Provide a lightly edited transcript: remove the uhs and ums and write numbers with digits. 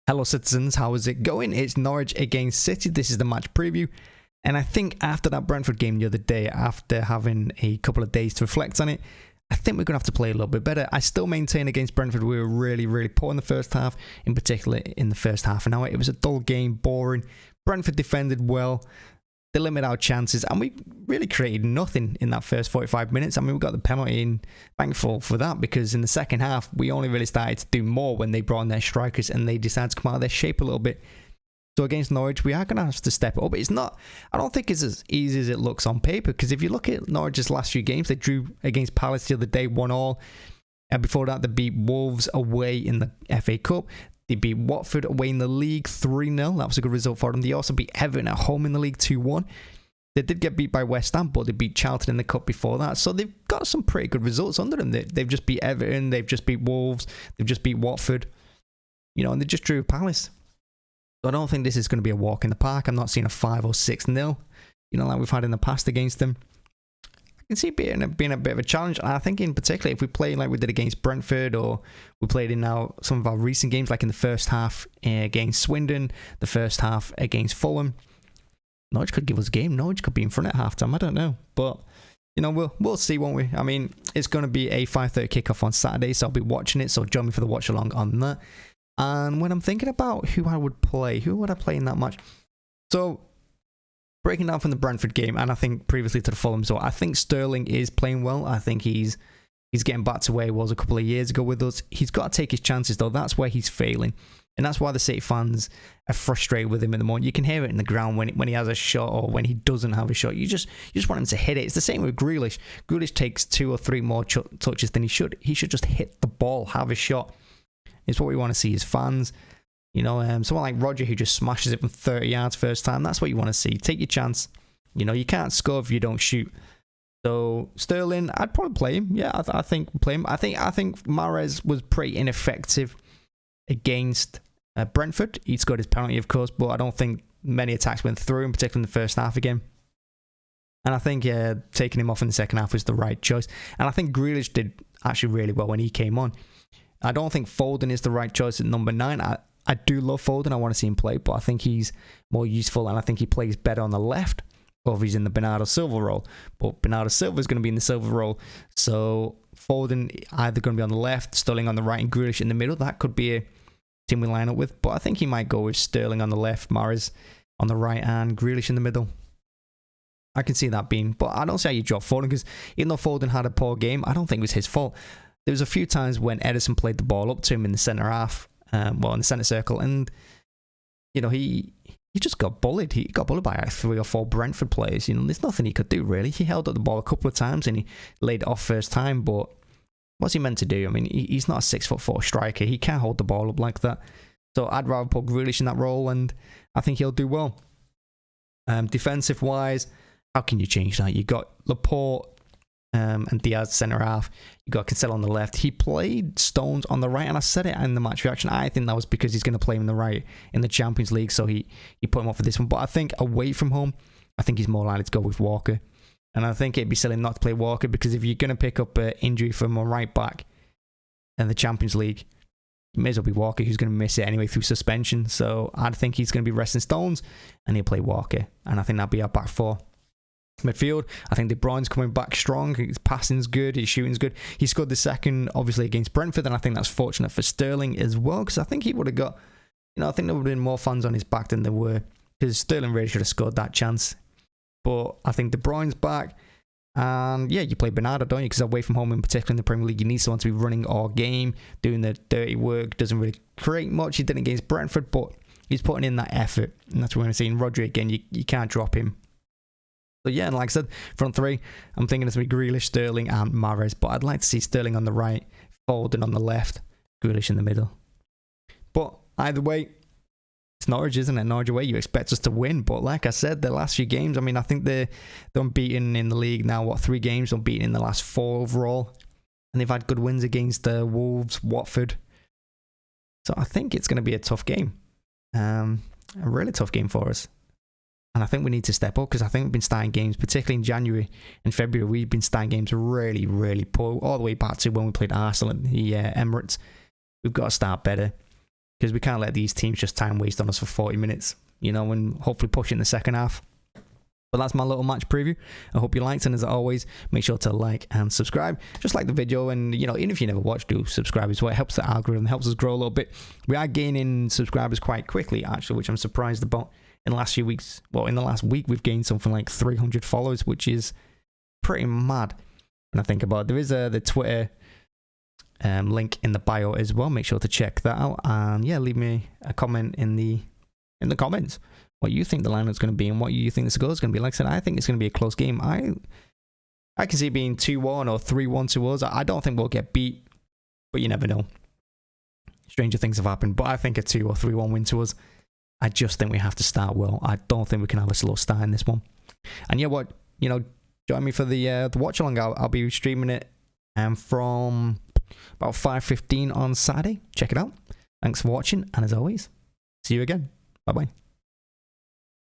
Hello citizens, how is it going? It's Norwich against City. This is the match preview. And I think after that Brentford game the other day, after having a couple of days to reflect on it, I think we're going to have to play a little bit better. I still maintain against Brentford we were really poor in the first half, in particular in the first half an hour. It was a dull game, boring. Brentford defended well. They limit our chances, and we really created nothing in that first 45 minutes. I mean, we got the penalty in, thankful for that, because in the second half, we only really started to do more when they brought in their strikers and they decided to come out of their shape a little bit. So against Norwich, we are going to have to step it up. But it's not, I don't think it's as easy as it looks on paper, because if you look at Norwich's last few games, they drew against Palace the other day, 1-1. And before that, they beat Wolves away in the FA Cup. They beat Watford away in the league 3-0. That was a good result for them. They also beat Everton at home in the league 2-1. They did get beat by West Ham, but they beat Charlton in the cup before that. So they've got some pretty good results under them. They've just beat Everton. They've just beat Wolves. They've just beat Watford. You know, and they just drew Palace. So I don't think this is going to be a walk in the park. I'm not seeing a 5 or 6-0, you know, like we've had in the past against them. I can see it being a bit of a challenge. And I think in particular, if we play like we did against Brentford, or we played in now some of our recent games, like in the first half against Swindon, the first half against Fulham, Norwich could give us a game. Norwich could be in front at halftime. I don't know. But, you know, we'll see, won't we? I mean, it's going to be a 5:30 kickoff on Saturday, so I'll be watching it. So join me for the watch along on that. And when I'm thinking about who I would play, who would I play in that match? So, breaking down from the Brentford game, and I think previously to the Fulham, so I think Sterling is playing well. I think he's getting back to where he was a couple of years ago with us. He's got to take his chances, though. That's where he's failing. And that's why the City fans are frustrated with him in the morning. You can hear it in the ground when he has a shot or when he doesn't have a shot. You just want him to hit it. It's the same with Grealish. Grealish takes 2 or 3 more touches than he should. He should just hit the ball, have a shot. It's what we want to see as fans. You know, someone like Roger who just smashes it from 30 yards first time. That's what you want to see. Take your chance. You know, you can't score if you don't shoot. So Sterling, I'd probably play him. Yeah, I think play him. I think Mahrez was pretty ineffective against Brentford. He scored his penalty, of course, but I don't think many attacks went through him, particularly in the first half again. And I think taking him off in the second half was the right choice. And I think Grealish did actually really well when he came on. I don't think Foden is the right choice at number 9. I do love Foden. I want to see him play, but I think he's more useful, and I think he plays better on the left, or if he's in the Bernardo Silva role. But Bernardo Silva is going to be in the Silva role, so Foden either going to be on the left, Sterling on the right, and Grealish in the middle. That could be a team we line up with, but I think he might go with Sterling on the left, Mahrez on the right, and Grealish in the middle. I can see that being, but I don't see how you drop Foden, because even though Foden had a poor game, I don't think it was his fault. There was a few times when Ederson played the ball up to him in the centre half, in the centre circle, and you know he just got bullied. He got bullied by like 3 or 4 Brentford players. You know, there's nothing he could do really. He held up the ball a couple of times and he laid it off first time, but what's he meant to do? I mean, he's not a 6'4" striker. He can't hold the ball up like that. So I'd rather put Grealish in that role, and I think he'll do well. Defensive wise, how can you change that? You got Laporte and Diaz centre half. You got Cancelo on the left. He played Stones on the right, and I said it in the match reaction. I think that was because he's going to play him on the right in the Champions League, so he put him up for this one. But I think away from home, I think he's more likely to go with Walker. And I think it'd be silly not to play Walker, because if you're going to pick up an injury from a right back in the Champions League, it may as well be Walker, who's going to miss it anyway through suspension. So I think he's going to be resting Stones, and he'll play Walker. And I think that'll be our back 4. Midfield, I think De Bruyne's coming back strong. His passing's good, his shooting's good. He scored the second, obviously, against Brentford, and I think that's fortunate for Sterling as well, because I think he would have got, you know, I think there would have been more fans on his back than there were, because Sterling really should have scored that chance. But I think De Bruyne's back, and yeah, you play Bernardo, don't you? Because away from home, in particular in the Premier League, you need someone to be running all game, doing the dirty work. Doesn't really create much. He did against Brentford, but he's putting in that effort, and that's what we're going to see. And Rodri, again, you can't drop him. So yeah, and like I said, front 3, I'm thinking it's going to be Grealish, Sterling, and Mahrez. But I'd like to see Sterling on the right, Foden on the left, Grealish in the middle. But either way, it's Norwich, isn't it? Norwich away, you expect us to win. But like I said, the last few games, I mean, I think they're unbeaten in the league now, 3 games, unbeaten in the last 4 overall. And they've had good wins against Wolves, Watford. So I think it's going to be a tough game. A really tough game for us. And I think we need to step up, because I think we've been starting games, particularly in January and February, we've been starting games really poor, all the way back to when we played Arsenal at the Emirates. We've got to start better. because we can't let these teams just time waste on us for 40 minutes, you know, and hopefully push it in the second half. But that's my little match preview. I hope you liked, and as always, make sure to like and subscribe. Just like the video, and you know, even if you never watched, do subscribe as well. It helps the algorithm, helps us grow a little bit. We are gaining subscribers quite quickly, actually, which I'm surprised about. In the last few weeks, well, in the last week, we've gained something like 300 followers, which is pretty mad when I think about it. There is the Twitter link in the bio as well. Make sure to check that out, and yeah, leave me a comment in the comments what you think the lineup's going to be and what you think the score is going to be. Like I said, I think it's going to be a close game. I can see it being 2-1 or 3-1 to us. I don't think we'll get beat, but you never know. Stranger things have happened, but I think a 2 or 3-1 win to us. I just think we have to start well. I don't think we can have a slow start in this one. And yeah, what, you know, join me for the watch along. I'll be streaming it from about 5:15 on Saturday. Check it out. Thanks for watching, and as always, see you again. Bye bye.